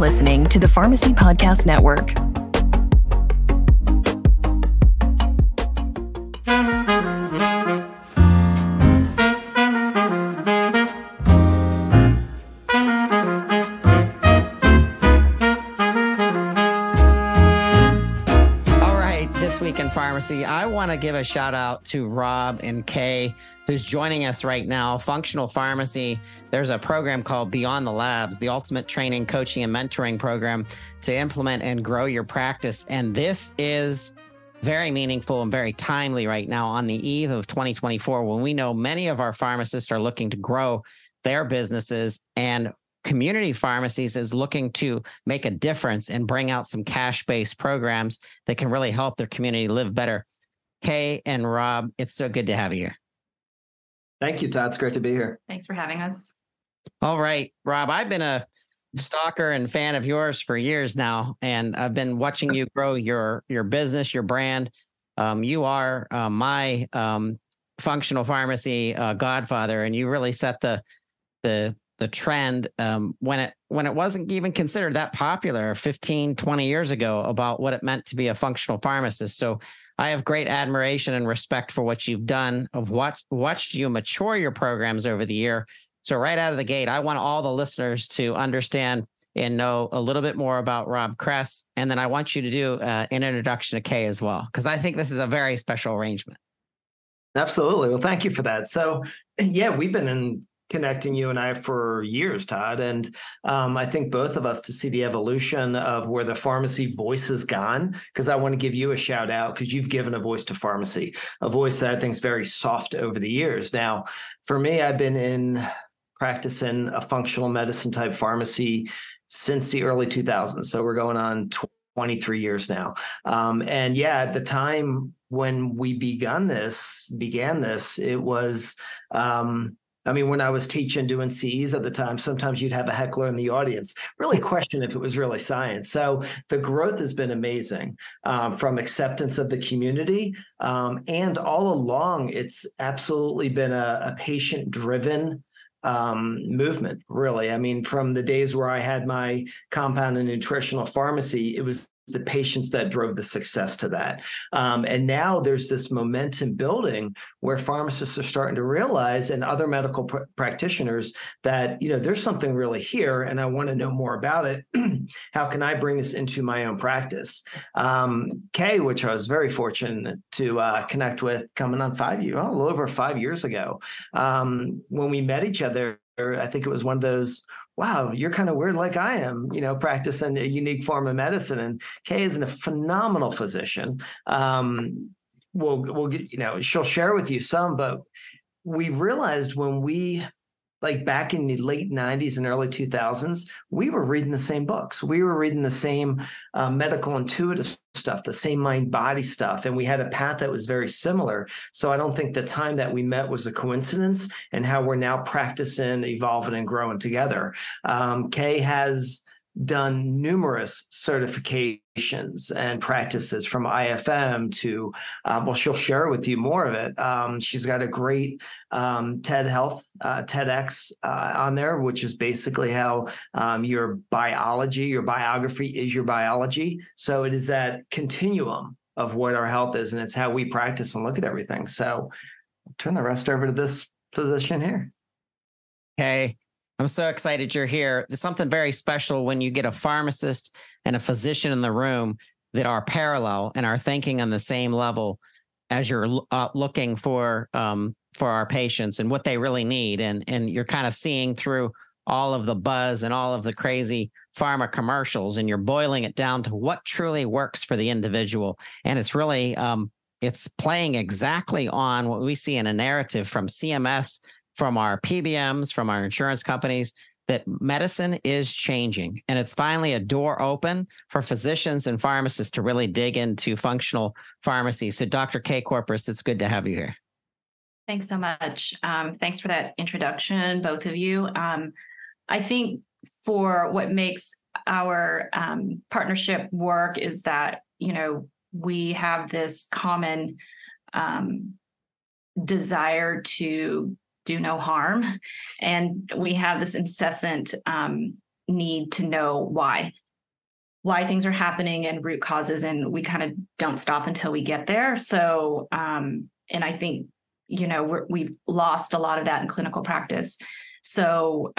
listening to the Pharmacy Podcast Network. Pharmacy. I want to give a shout out to Rob and Kay, who's joining us right now. Functional Pharmacy. There's a program called Beyond the Labs, the ultimate training, coaching, and mentoring program to implement and grow your practice. And this is very meaningful and very timely right now on the eve of 2024, when we know many of our pharmacists are looking to grow their businesses, and community pharmacies is looking to make a difference and bring out some cash-based programs that can really help their community live better. Kay and Rob, it's so good to have you here. Thank you, Todd. It's great to be here. Thanks for having us. All right, Rob, I've been a stalker and fan of yours for years now, and I've been watching you grow your business, your brand. You are my functional pharmacy godfather, and you really set the trend when it wasn't even considered that popular 15, 20 years ago about what it meant to be a functional pharmacist. So I have great admiration and respect for what you've done, of watched you mature your programs over the year. So right out of the gate, I want all the listeners to understand and know a little bit more about Rob Kress. And then I want you to do an introduction to Kay as well, because I think this is a very special arrangement. Absolutely. Well, thank you for that. So yeah, we've been connecting you and I for years, Todd. And I think both of us to see the evolution of where the pharmacy voice has gone, because I want to give you a shout out because you've given a voice to pharmacy, a voice that I think is very soft over the years. Now, for me, I've been in practicing a functional medicine type pharmacy since the early 2000s. So we're going on 23 years now. And yeah, at the time when we began this, it was, when I was teaching, doing CEs at the time, sometimes you'd have a heckler in the audience, really question if it was really science. So the growth has been amazing from acceptance of the community. And all along, it's absolutely been a patient-driven movement, really. I mean, from the days where I had my compound and nutritional pharmacy, it was the patients that drove the success to that. And now there's this momentum building where pharmacists are starting to realize, and other medical practitioners, that, there's something really here and I want to know more about it. How can I bring this into my own practice? Kay, which I was very fortunate to connect with coming on a little over 5 years ago. When we met each other, I think it was one of those, wow, you're kind of weird like I am, practicing a unique form of medicine. And Kay is a phenomenal physician. We'll get, she'll share with you some, but we realized when we, back in the late 90s and early 2000s, we were reading the same books. We were reading the same medical intuitive stuff, the same mind-body stuff. And we had a path that was very similar. So I don't think the time that we met was a coincidence, and how we're now practicing, evolving, and growing together. Kay has done numerous certifications and practices, from IFM to, she'll share with you more of it. She's got a great TEDx on there, which is basically how your biography is your biology. So it is that continuum of what our health is, and it's how we practice and look at everything. So I'll turn the rest over to this position here. Okay. I'm so excited you're here. There's something very special when you get a pharmacist and a physician in the room that are parallel and are thinking on the same level as you're looking for our patients and what they really need. And you're kind of seeing through all of the buzz and all of the crazy pharma commercials, and you're boiling it down to what truly works for the individual. And it's really, it's playing exactly on what we see in a narrative from CMS, from our PBMs, from our insurance companies, that medicine is changing. And it's finally a door open for physicians and pharmacists to really dig into functional pharmacy. So Dr. Kay Corpus, it's good to have you here. Thanks so much. Thanks for that introduction, both of you. I think for what makes our partnership work is that, we have this common desire to do no harm. And we have this incessant need to know why things are happening and root causes, and we kind of don't stop until we get there. So, and I think, we've lost a lot of that in clinical practice. So,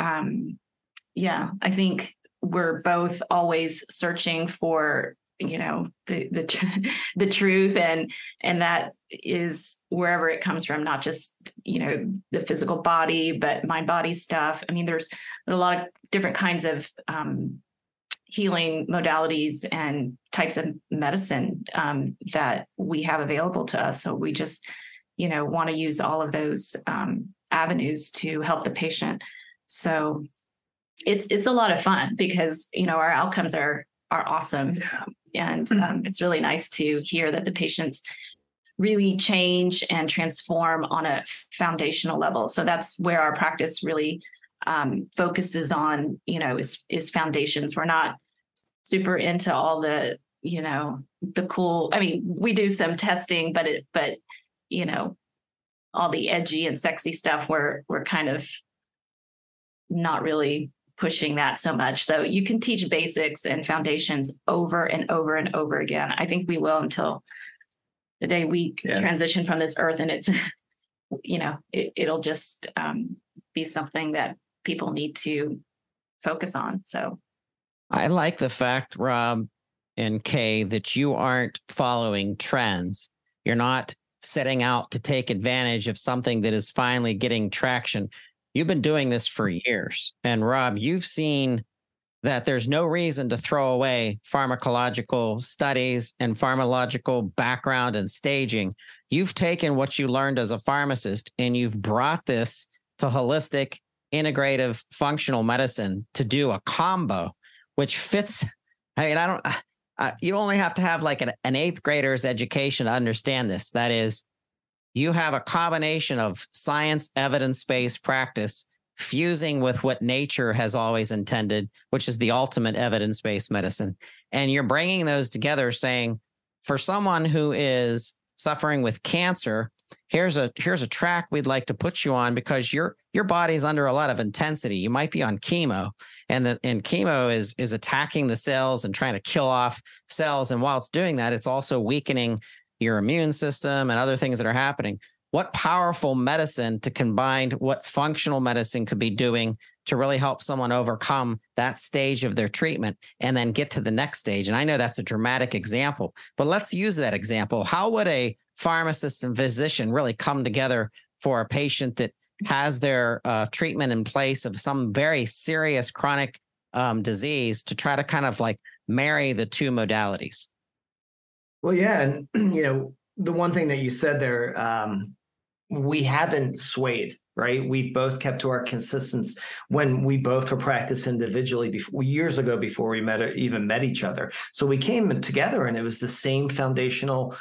yeah, I think we're both always searching for, the truth, and that is wherever it comes from, not just, the physical body, but mind body stuff. I mean, there's a lot of different kinds of, healing modalities and types of medicine that we have available to us. So we just, want to use all of those avenues to help the patient. So it's a lot of fun because, our outcomes are awesome. And it's really nice to hear that the patients really change and transform on a foundational level. So that's where our practice really focuses on, is foundations. We're not super into all the, the cool, I mean, we do some testing, but all the edgy and sexy stuff, we're kind of not really pushing that so much. So you can teach basics and foundations over and over and over again. I think we will until the day we transition from this earth, and it's, it'll just be something that people need to focus on. So I like the fact, Rob and Kay, that you aren't following trends. You're not setting out to take advantage of something that is finally getting traction. You've been doing this for years. And Rob, you've seen that there's no reason to throw away pharmacological studies and pharmacological background and staging. You've taken what you learned as a pharmacist and you've brought this to holistic, integrative, functional medicine to do a combo, which fits. I mean, you only have to have like an eighth grader's education to understand this. That is, you have a combination of science, evidence-based practice fusing with what nature has always intended, which is the ultimate evidence-based medicine. And you're bringing those together saying, for someone who is suffering with cancer, here's a track we'd like to put you on because your body's under a lot of intensity. You might be on chemo, and chemo is attacking the cells and trying to kill off cells. And while it's doing that, it's also weakening your immune system and other things that are happening. What powerful medicine to combine what functional medicine could be doing to really help someone overcome that stage of their treatment and then get to the next stage. And I know that's a dramatic example, but let's use that example. How would a pharmacist and physician really come together for a patient that has their treatment in place of some very serious chronic disease to try to kind of like marry the two modalities? Well, yeah. And, the one thing that you said there, we haven't swayed, right? We both kept to our consistency when we both were practiced individually years ago before we even met each other. So we came together and it was the same foundational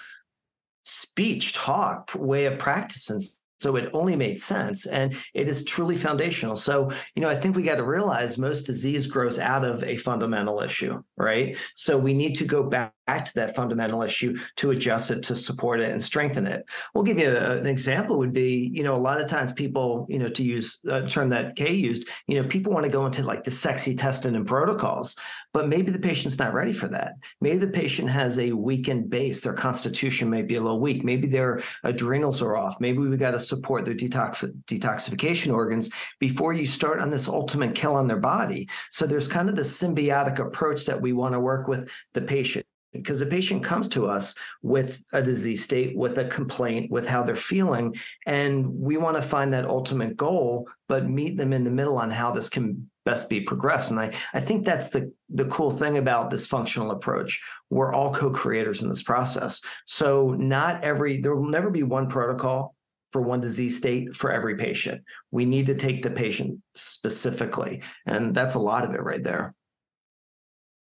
speech, talk, way of practicing. So it only made sense, and it is truly foundational. So, I think we got to realize most disease grows out of a fundamental issue, right? So we need to go back to that fundamental issue to adjust it, to support it and strengthen it. We'll give you an example would be, a lot of times people, to use a term that Kay used, people want to go into like the sexy testing and protocols, but maybe the patient's not ready for that. Maybe the patient has a weakened base. Their constitution may be a little weak. Maybe their adrenals are off. Maybe we got to support their detoxification organs before you start on this ultimate kill on their body. So there's kind of this symbiotic approach that we want to work with the patient. Because the patient comes to us with a disease state, with a complaint, with how they're feeling, and we want to find that ultimate goal, but meet them in the middle on how this can best be progressed. And I think that's the cool thing about this functional approach. We're all co-creators in this process. So there will never be one protocol for one disease state for every patient. We need to take the patient specifically, and that's a lot of it right there.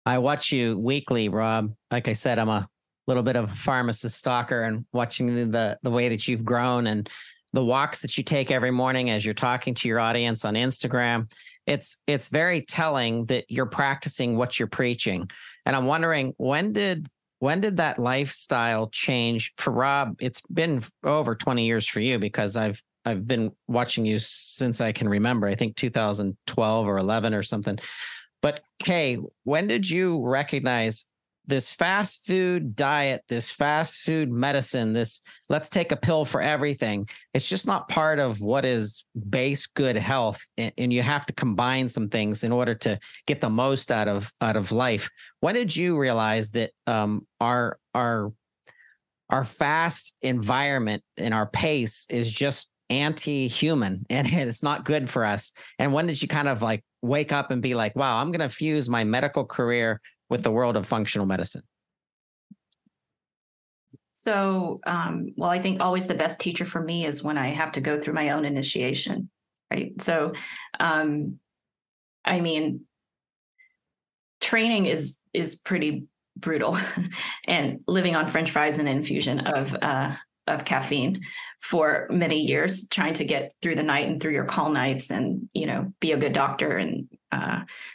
I watch you weekly, Rob. Like I said, I'm a little bit of a pharmacist stalker, and watching the way that you've grown and the walks that you take every morning as you're talking to your audience on Instagram. It's very telling that you're practicing what you're preaching. And I'm wondering, when did that lifestyle change for Rob? It's been over 20 years for you, because I've been watching you since I can remember. I think 2012 or 11 or something. But Kay, when did you recognize this fast food diet, this fast food medicine, this let's take a pill for everything? It's just not part of what is base good health. And you have to combine some things in order to get the most out of life. When did you realize that our fast environment and our pace is just anti-human and it's not good for us? And when did you kind of like wake up and be like, wow, I'm going to fuse my medical career with the world of functional medicine? So, well, I think always the best teacher for me is when I have to go through my own initiation, right? So, I mean, training is pretty brutal, and living on French fries and infusion of caffeine for many years, trying to get through the night and through your call nights, and be a good doctor and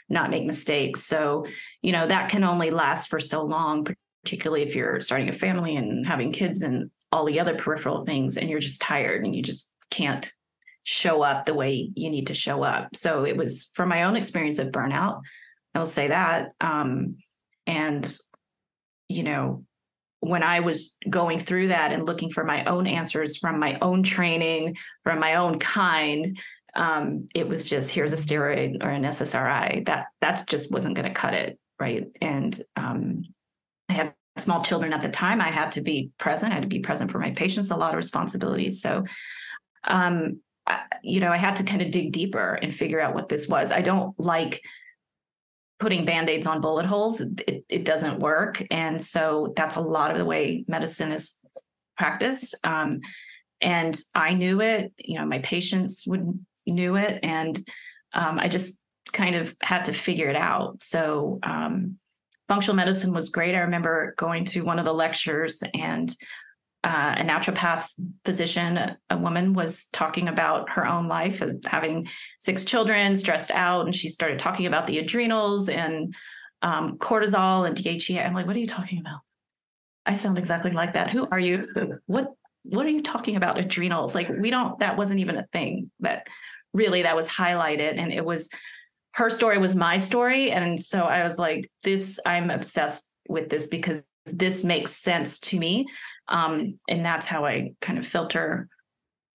not make mistakes. So, that can only last for so long, particularly if you're starting a family and having kids and all the other peripheral things, and you're just tired and you just can't show up the way you need to show up. So it was from my own experience of burnout, I will say that. And, when I was going through that and looking for my own answers from my own training, from my own kind, it was just, here's a steroid or an SSRI. That just wasn't going to cut it, right? And I had small children at the time. I had to be present. I had to be present for my patients, a lot of responsibilities. So, I had to kind of dig deeper and figure out what this was. I don't like putting Band-Aids on bullet holes. It doesn't work. And so that's a lot of the way medicine is practiced. And I knew it, my patients knew it. And I just kind of had to figure it out. So functional medicine was great. I remember going to one of the lectures, and a naturopath physician, a woman, was talking about her own life as having 6 children, stressed out. And she started talking about the adrenals and cortisol and DHEA. I'm like, what are you talking about? I sound exactly like that. Who are you? What are you talking about? Adrenals? Like, that wasn't even a thing that was highlighted. And it was, her story was my story. And so I was like, I'm obsessed with this because this makes sense to me. And that's how I kind of filter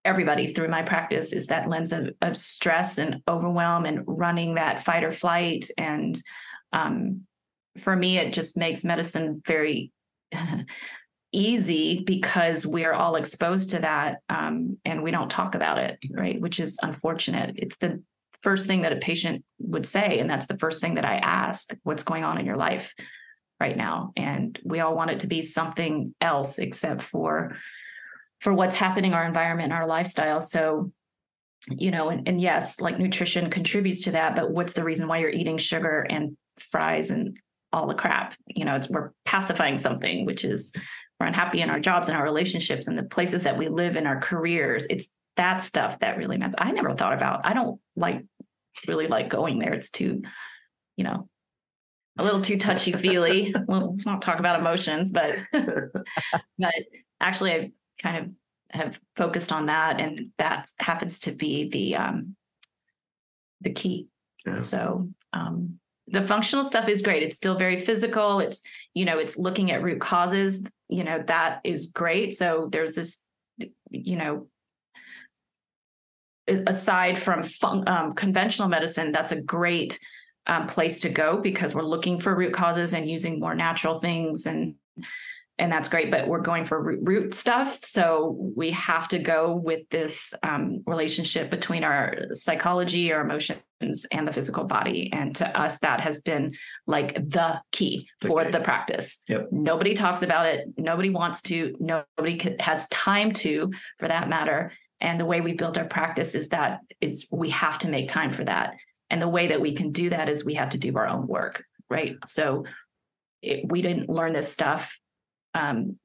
everybody through my practice, is that lens of stress and overwhelm and running that fight or flight. And for me, it just makes medicine very easy because we're all exposed to that, and we don't talk about it, right? Which is unfortunate. It's the first thing that a patient would say, and that's the first thing that I ask: what's going on in your life right now? And we all want it to be something else except for what's happening in our environment, our lifestyle. So, and yes, like nutrition contributes to that, but what's the reason why you're eating sugar and fries and all the crap? We're pacifying something, which is we're unhappy in our jobs and our relationships and the places that we live in our careers. It's that stuff that really matters. I never thought about. I don't really like going there. It's too, a little too touchy-feely. Well, let's not talk about emotions, but actually I kind of have focused on that, and that happens to be the key. Yeah. So the functional stuff is great. It's still very physical. It's, it's looking at root causes, that is great. So there's this, aside from conventional medicine, that's a great place to go because we're looking for root causes and using more natural things, and that's great. But we're going for root stuff, so we have to go with this relationship between our psychology, our emotions, and the physical body. And to us, that has been like the key for the practice. Yep. Nobody talks about it. Nobody wants to. Nobody has time to, for that matter. And the way we built our practice is we have to make time for that. And the way that we can do that is we have to do our own work, right? So we didn't learn this stuff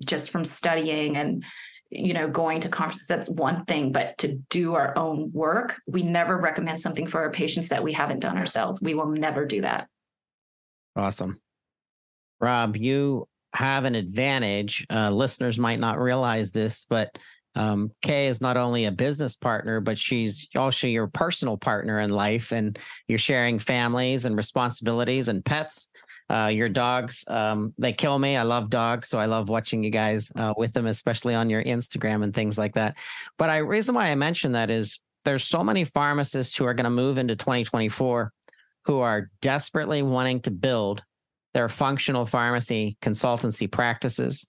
just from studying and, going to conferences. That's one thing, but to do our own work, we never recommend something for our patients that we haven't done ourselves. We will never do that. Awesome. Rob, you have an advantage. Listeners might not realize this, but Kay is not only a business partner, but she's also your personal partner in life, and you're sharing families and responsibilities and pets. Your dogs, they kill me. I love dogs, so I love watching you guys with them, especially on your Instagram and things like that. But the reason why I mention that is there's so many pharmacists who are going to move into 2024 who are desperately wanting to build their functional pharmacy consultancy practices.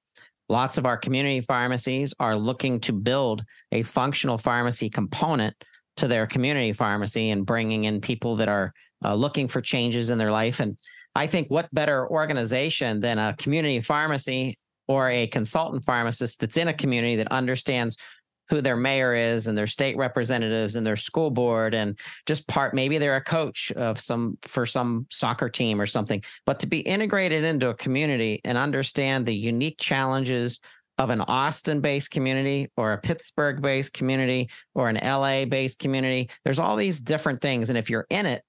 Lots of our community pharmacies are looking to build a functional pharmacy component to their community pharmacy and bringing in people that are looking for changes in their life. And I think what better organization than a community pharmacy or a consultant pharmacist that's in a community that understands who their mayor is and their state representatives and their school board, and just maybe they're a coach for some soccer team or something, but to be integrated into a community and understand the unique challenges of an Austin-based community or a Pittsburgh-based community or an LA-based community. There's all these different things. And if you're in it,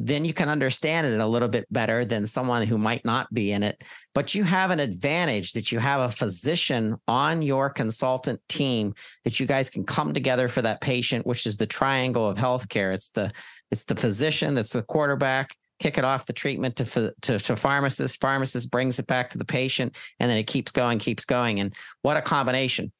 then you can understand it a little bit better than someone who might not be in it. But you have an advantage that you have a physician on your consultant team that you guys can come together for that patient, which is the triangle of healthcare. It's the physician that's the quarterback, kick it off the treatment to pharmacist. Pharmacist brings it back to the patient, and then it keeps going. And what a combination.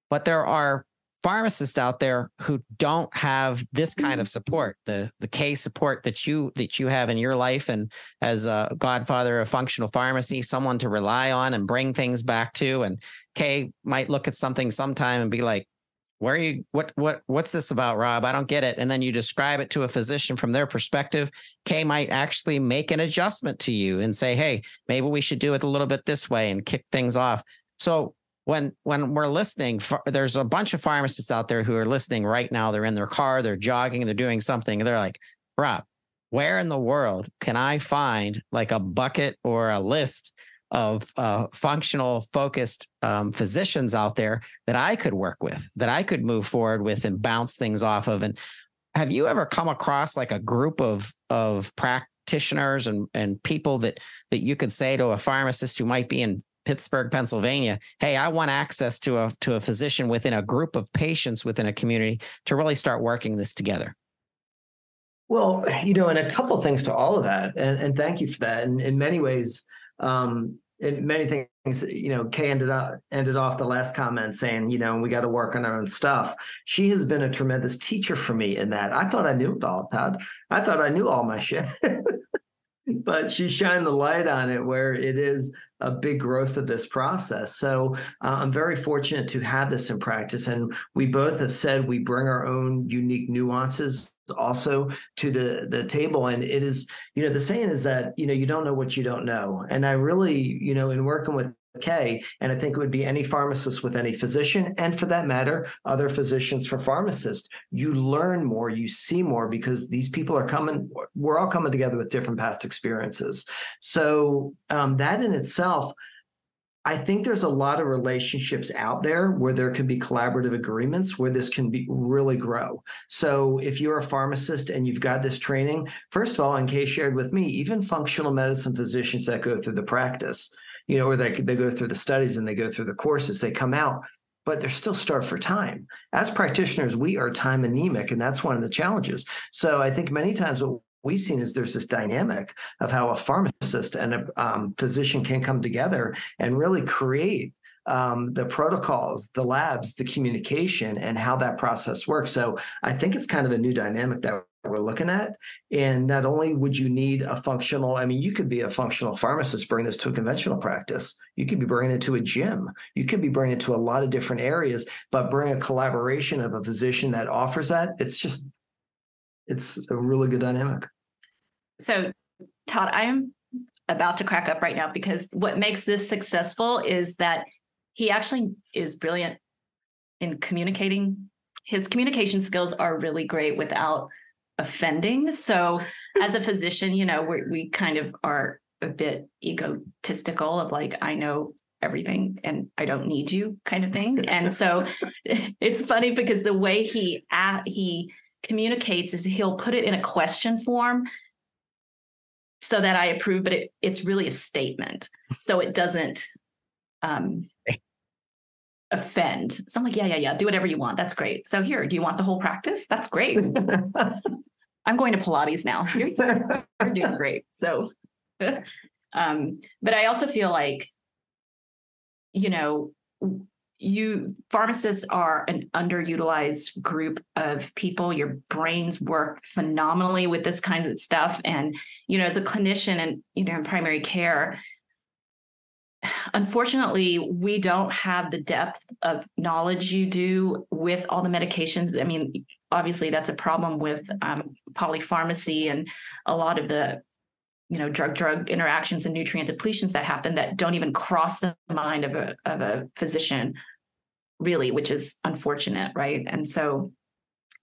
But there are pharmacists out there who don't have this kind of support, the Kay support that you have in your life, and as a godfather of functional pharmacy, someone to rely on and bring things back to. And Kay might look at something sometime and be like, what's this about, Rob? I don't get it. And then you describe it to a physician from their perspective. Kay might actually make an adjustment to you and say, hey, maybe we should do it a little bit this way, and kick things off. So when we're listening, there's a bunch of pharmacists out there who are listening right now. They're in their car, they're jogging, they're doing something. And they're like, Rob, where in the world can I find like a bucket or a list of functional focused physicians out there that I could work with, that I could move forward with and bounce things off of? And have you ever come across like a group of practitioners and people that you could say to a pharmacist who might be in Pittsburgh, Pennsylvania, hey, I want access to a physician within a group of patients within a community to really start working this together? Well, and a couple of things to all of that, and thank you for that. And in many ways, in many things, Kay ended off the last comment saying, we got to work on our own stuff. She has been a tremendous teacher for me in that. I thought I knew it all, Todd. I thought I knew all my shit. But she shined the light on it where it is a big growth of this process. So I'm very fortunate to have this in practice. And we both have said we bring our own unique nuances also to the table. And it is, the saying is that, you don't know what you don't know. And I really, in working with Kay, and I think it would be any pharmacist with any physician, and for that matter, other physicians for pharmacists, you learn more, you see more, because these people we're all coming together with different past experiences. So that in itself, I think there's a lot of relationships out there where there can be collaborative agreements where this can really grow. So if you're a pharmacist and you've got this training, first of all, and Kay shared with me, even functional medicine physicians that go through the practice, or they go through the studies and they go through the courses, they come out, but they're still starved for time. As practitioners, we are time anemic, and that's one of the challenges. So I think many times what we've seen is there's this dynamic of how a pharmacist and a physician can come together and really create the protocols, the labs, the communication, and how that process works. So I think it's kind of a new dynamic that we're looking at. And not only would you need you could be a functional pharmacist, bring this to a conventional practice. You could be bringing it to a gym. You could be bringing it to a lot of different areas, but bring a collaboration of a physician that offers that. It's a really good dynamic. So, Todd, I'm about to crack up right now, because what makes this successful is that he actually is brilliant in communicating. His communication skills are really great without offending. So as a physician, we kind of are a bit egotistical of like, I know everything and I don't need you kind of thing. And so it's funny because the way he communicates is he'll put it in a question form so that I approve, but it's really a statement. So it doesn't, offend. So I'm like, yeah, do whatever you want. That's great. So here, do you want the whole practice? That's great. I'm going to Pilates now. You're doing great. So, but I also feel like, you pharmacists are an underutilized group of people. Your brains work phenomenally with this kind of stuff. And, as a clinician and, in primary care, unfortunately, we don't have the depth of knowledge you do with all the medications. I mean, obviously that's a problem with polypharmacy and a lot of the, drug interactions and nutrient depletions that happen that don't even cross the mind of a physician, really, which is unfortunate, right? And so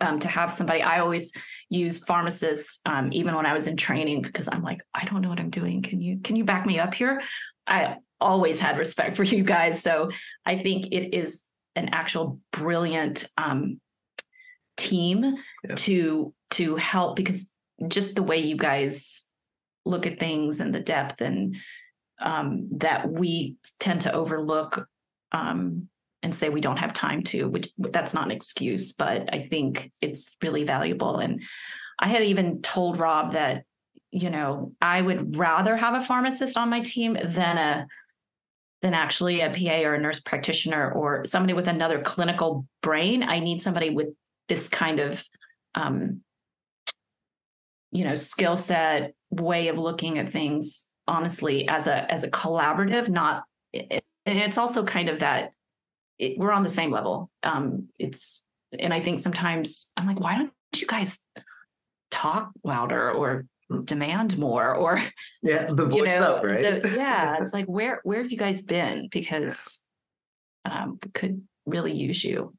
to have somebody, I always use pharmacists, even when I was in training, because I'm like, I don't know what I'm doing. Can you back me up here? I always had respect for you guys. So I think it is an actual brilliant team to help, because just the way you guys look at things and the depth and that we tend to overlook and say we don't have time to, which that's not an excuse, but I think it's really valuable. And I had even told Rob that, I would rather have a pharmacist on my team than actually a PA or a nurse practitioner or somebody with another clinical brain. I need somebody with this kind of, skill set, way of looking at things, honestly, as a collaborative, not, it's also kind of that we're on the same level. And I think sometimes I'm like, why don't you guys talk louder or demand more, or the voice up, right? It's like, where have you guys been? Because we could really use you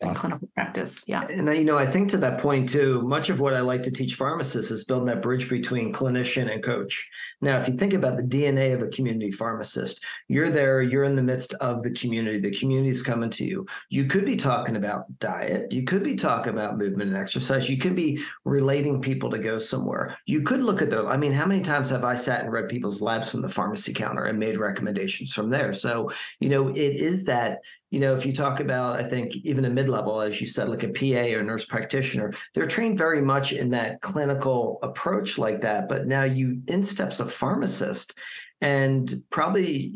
in clinical practice. Yeah. And I think to that point too, much of what I like to teach pharmacists is building that bridge between clinician and coach. Now, if you think about the DNA of a community pharmacist, you're there, you're in the midst of the community is coming to you. You could be talking about diet. You could be talking about movement and exercise. You could be relating people to go somewhere. You could look at how many times have I sat and read people's labs from the pharmacy counter and made recommendations from there? So, it is that, if you talk about, I think even a mid-level, as you said, like a PA or nurse practitioner, they're trained very much in that clinical approach like that. But now you in steps a pharmacist, and probably,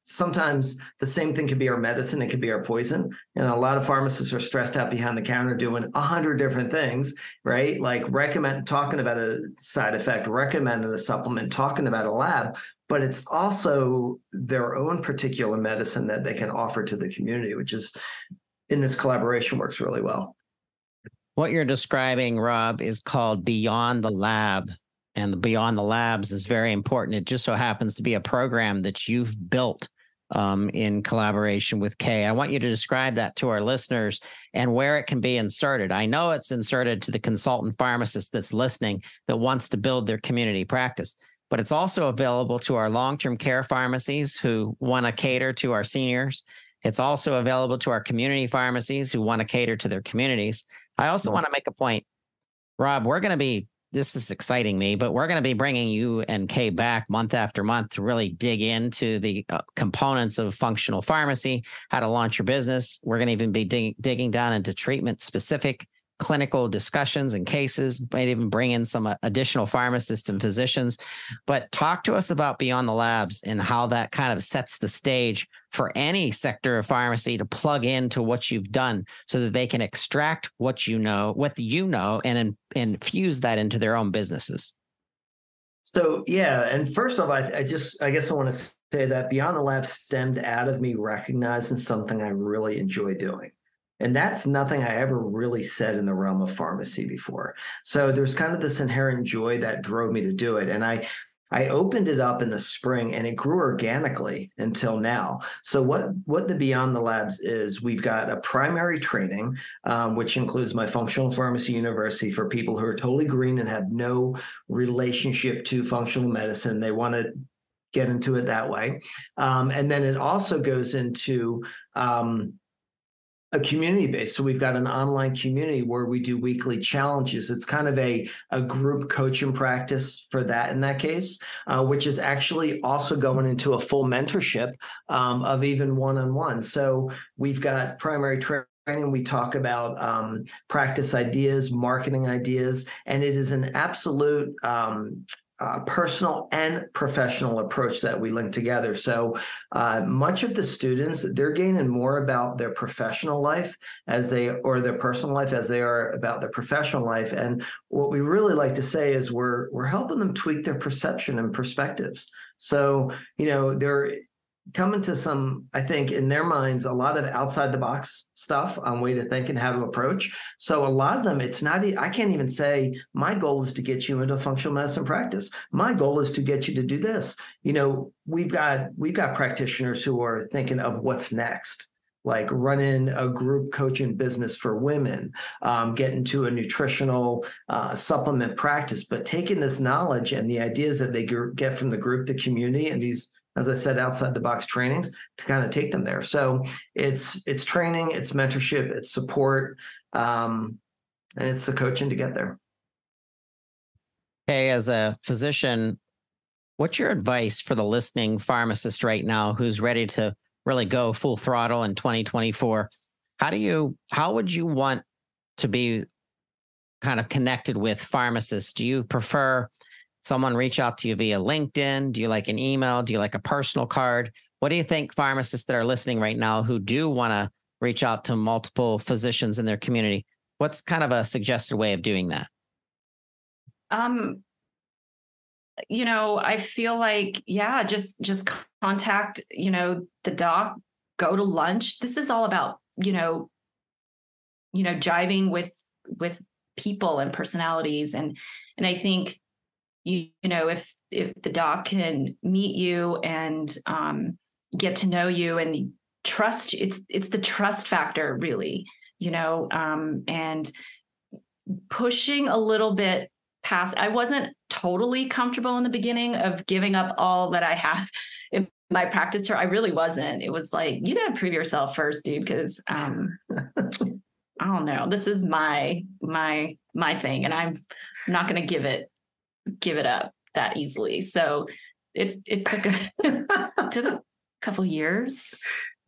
sometimes the same thing could be our medicine, it could be our poison. And a lot of pharmacists are stressed out behind the counter doing 100 different things, right? Like talking about a side effect, recommending a supplement, talking about a lab, but it's also their own particular medicine that they can offer to the community, which is in this collaboration works really well. What you're describing, Rob, is called Beyond the Lab. And the Beyond the Labs is very important. It just so happens to be a program that you've built in collaboration with Kay. I want you to describe that to our listeners and where it can be inserted. I know it's inserted to the consultant pharmacist that's listening that wants to build their community practice, but it's also available to our long-term care pharmacies who want to cater to our seniors. It's also available to our community pharmacies who want to cater to their communities. I also want to make a point, Rob, this is exciting me, but we're going to be bringing you and Kay back month after month to really dig into the components of functional pharmacy, how to launch your business. We're going to even be digging down into treatment-specific clinical discussions and cases, might even bring in some additional pharmacists and physicians. But talk to us about Beyond the Labs and how that kind of sets the stage for any sector of pharmacy to plug into what you've done so that they can extract what you know, and infuse that into their own businesses. So, yeah. And first off, I guess I want to say that Beyond the Labs stemmed out of me recognizing something I really enjoy doing. And that's nothing I ever really said in the realm of pharmacy before. So there's kind of this inherent joy that drove me to do it. And I opened it up in the spring and it grew organically until now. So what the Beyond the Labs is, we've got a primary training, which includes my functional pharmacy university for people who are totally green and have no relationship to functional medicine. They want to get into it that way. And then it also goes into A community based. So we've got an online community where we do weekly challenges. It's kind of a group coaching practice for that in that case, which is actually also going into a full mentorship of even one-on-one. So we've got primary training. We talk about practice ideas, marketing ideas, and it is an absolute personal and professional approach that we link together. So much of the students, they're gaining more about their professional life or their personal life as they are about their professional life. And what we really like to say is we're helping them tweak their perception and perspectives. So, they're coming to some, I think, in their minds, a lot of outside the box stuff on way to think and how to approach. So a lot of them, it's not, I can't even say, my goal is to get you into functional medicine practice. My goal is to get you to do this. We've got practitioners who are thinking of what's next, like running a group coaching business for women, get into a nutritional supplement practice, but taking this knowledge and the ideas that they get from the group, the community, and these, as I said, outside the box trainings to kind of take them there. So it's training, it's mentorship, it's support, and it's the coaching to get there. Hey, as a physician, what's your advice for the listening pharmacist right now who's ready to really go full throttle in 2024? How would you want to be kind of connected with pharmacists? Do you prefer someone reach out to you via LinkedIn? Do you like an email? Do you like a personal card? What do you think pharmacists that are listening right now who do want to reach out to multiple physicians in their community, what's kind of a suggested way of doing that? I feel like, just contact, the doc, go to lunch. This is all about, jiving with people and personalities. And I think, if the doc can meet you and get to know you and trust, it's the trust factor, really, and pushing a little bit past. I wasn't totally comfortable in the beginning of giving up all that I had in my practice. I really wasn't. It was like, you got to prove yourself first, dude, because I don't know. This is my thing, and I'm not going to give it up that easily. So it took a couple years.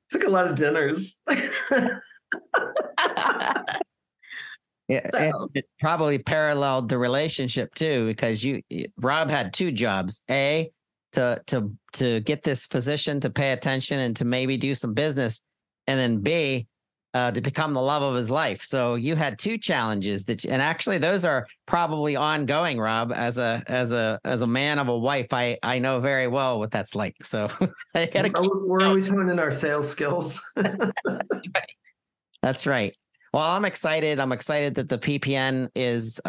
Took a lot of dinners. Yeah, so. It probably paralleled the relationship too, because Rob had two jobs: A, to get this physician to pay attention and to maybe do some business, and then B, to become the love of his life. So you had two challenges and actually those are probably ongoing, Rob, as a man of a wife. I know very well what that's like. So we're always honing our sales skills. That's right. Well, I'm excited. I'm excited that the PPN is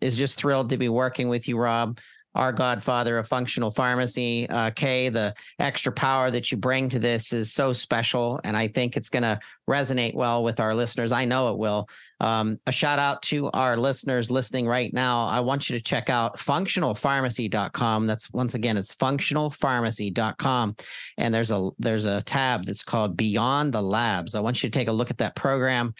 just thrilled to be working with you, Rob, our godfather of functional pharmacy. Kay, the extra power that you bring to this is so special, and I think it's going to resonate well with our listeners. I know it will. A shout out to our listeners listening right now. I want you to check out functionalpharmacy.com. That's, once again, it's functionalpharmacy.com. And there's a tab that's called Beyond the Labs. I want you to take a look at that program.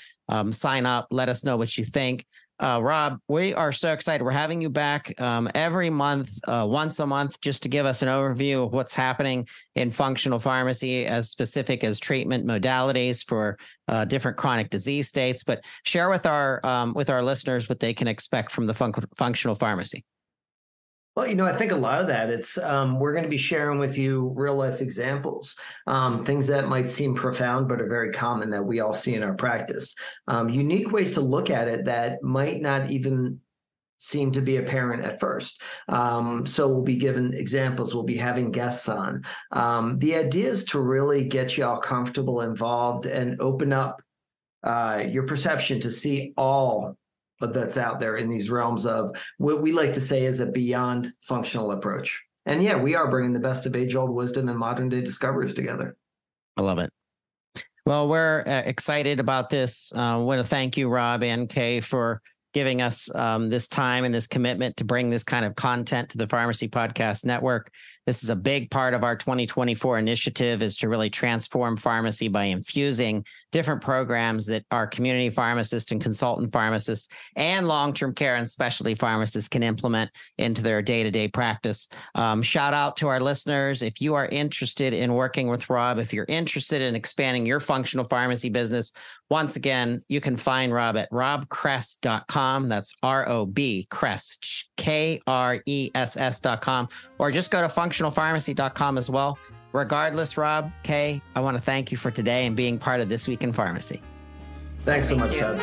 Sign up, let us know what you think. Rob, we are so excited. We're having you back every month, once a month, just to give us an overview of what's happening in functional pharmacy, as specific as treatment modalities for different chronic disease states. But share with our listeners what they can expect from the functional pharmacy. Well, I think a lot of that, it's we're going to be sharing with you real life examples, things that might seem profound, but are very common that we all see in our practice. Unique ways to look at it that might not even seem to be apparent at first. So we'll be giving examples. We'll be having guests on. The idea is to really get you all comfortable, involved, and open up your perception to see all that's out there in these realms of what we like to say is a beyond functional approach. And yeah, we are bringing the best of age-old wisdom and modern day discoveries together. I love it. Well, we're excited about this. I want to thank you, Rob and Kay, for giving us this time and this commitment to bring this kind of content to the Pharmacy Podcast Network. This is a big part of our 2024 initiative, is to really transform pharmacy by infusing different programs that our community pharmacists and consultant pharmacists and long-term care and specialty pharmacists can implement into their day-to-day practice. Shout out to our listeners. If you are interested in working with Rob, if you're interested in expanding your functional pharmacy business, once again, you can find Rob at robkress.com. That's R-O-B, Kress, Kress.com, or just go to functionalpharmacy.com as well. Regardless, Rob, Kay, I want to thank you for today and being part of This Week in Pharmacy. Thanks so much, Todd.